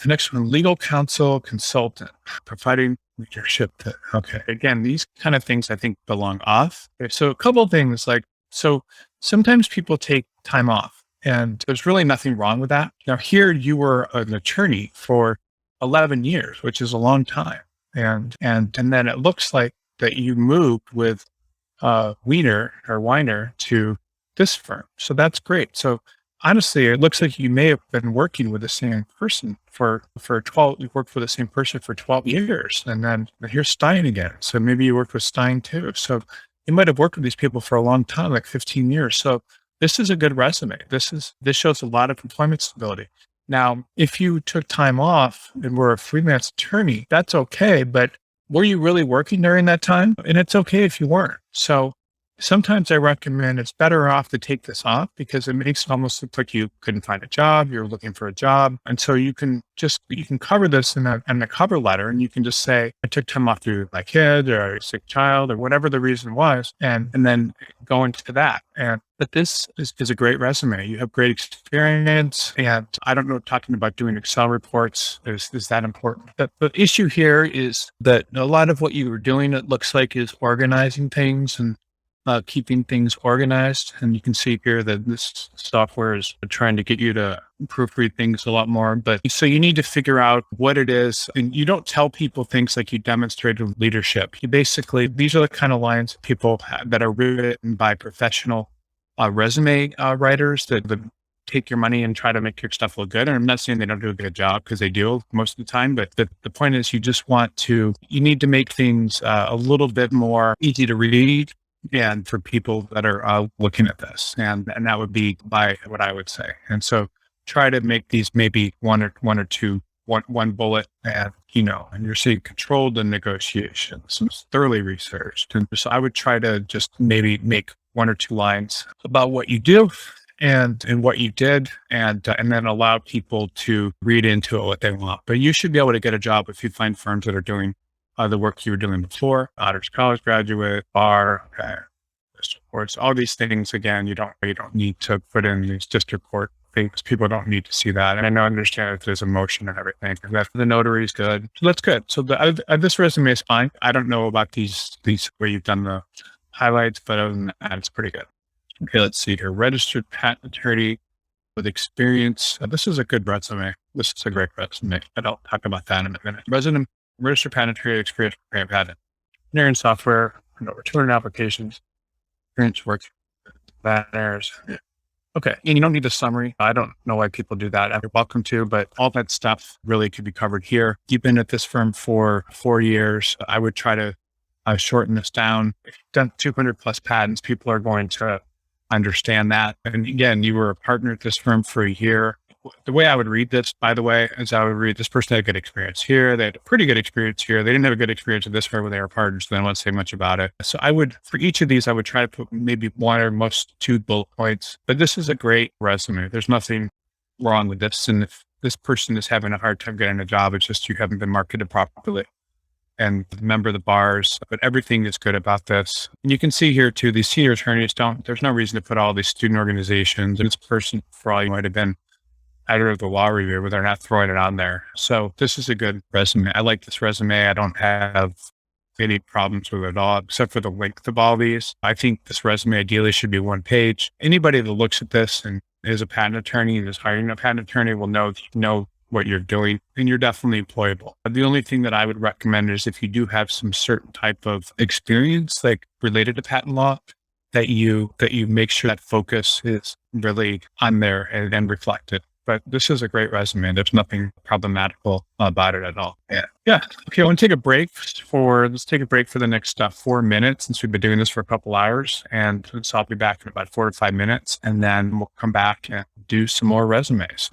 The next one, legal counsel consultant, providing leadership. Okay. Again, these kind of things I think belong off. Okay, so a couple of things so sometimes people take time off and there's really nothing wrong with that. Now here you were an attorney for 11 years, which is a long time. And then it looks like that you moved with Weiner to this firm. So that's great. So honestly, it looks like you may have been working with the same person for 12, you worked for the same person for 12 years. And then here's Stein again. So maybe you worked with Stein too. So you might have worked with these people for a long time, like 15 years. So this is a good resume. This shows a lot of employment stability. Now, if you took time off and were a freelance attorney, that's okay. But were you really working during that time? And it's okay if you weren't. So sometimes I recommend it's better off to take this off because it makes it almost look like you couldn't find a job, you're looking for a job. And so you can cover this in the cover letter and you can just say, I took time off to my kid or a sick child or whatever the reason was, and then go into that. But this is a great resume. You have great experience. And I don't know, talking about doing Excel reports, is that important? The issue here is that a lot of what you were doing, it looks like, is organizing things and keeping things organized. And you can see here that this software is trying to get you to proofread things a lot more. But so you need to figure out what it is. And you don't tell people things like you demonstrated leadership. You basically, these are the kind of lines that are written by professional resume writers that take your money and try to make your stuff look good. And I'm not saying they don't do a good job, because they do most of the time. But the point is, you need to make things a little bit more easy to read and for people that are looking at this, and that would be by what I would say. And so try to make these maybe one bullet, and and you're seeing controlled the negotiations, it's thoroughly researched. And so I would try to just maybe make one or two lines about what you do and what you did, and then allow people to read into it what they want. But you should be able to get a job if you find firms that are doing the work you were doing before. Honors college graduate, bar, district courts, all these things. Again, you don't need to put in these district court things. People don't need to see that. And I understand that there's emotion and everything. And that the notary is good. So that's good. So this resume is fine. I don't know about these where you've done the highlights, but other than that, it's pretty good. Okay, let's see here. Registered patent attorney with experience. This is a good resume. This is a great resume. And I'll talk about that in a minute. Registered patent attorney experience for patent engineering software, and over 200 applications, experience work banners. Okay. And you don't need a summary. I don't know why people do that. You're welcome to, but all that stuff really could be covered here. You've been at this firm for 4 years. I would try to shorten this down. If you've done 200 plus patents, people are going to understand that. And again, you were a partner at this firm for a year. The way I would read this, by the way, is I would read this person had a good experience here. They had a pretty good experience here. They didn't have a good experience at this firm when they were partners, so I don't want to say much about it. So for each of these, I would try to put maybe one or most two bullet points. But this is a great resume. There's nothing wrong with this. And if this person is having a hard time getting a job, it's just you haven't been marketed properly and remember the bars, but everything is good about this. And you can see here too, these senior attorneys there's no reason to put all these student organizations. And this person, for all you might have been editor of the law review, but they're not throwing it on there. So this is a good resume. I like this resume. I don't have any problems with it at all, except for the length of all these. I think this resume ideally should be one page. Anybody that looks at this and is a patent attorney and is hiring a patent attorney will know what you're doing, and you're definitely employable. The only thing that I would recommend is if you do have some certain type of experience, like related to patent law, that you make sure that focus is really on there and reflected. But this is a great resume. There's nothing problematical about it at all. Yeah. Okay, I want to take a break let's take a break for the next 4 minutes, since we've been doing this for a couple hours. And so I'll be back in about 4 to 5 minutes, and then we'll come back and do some more resumes.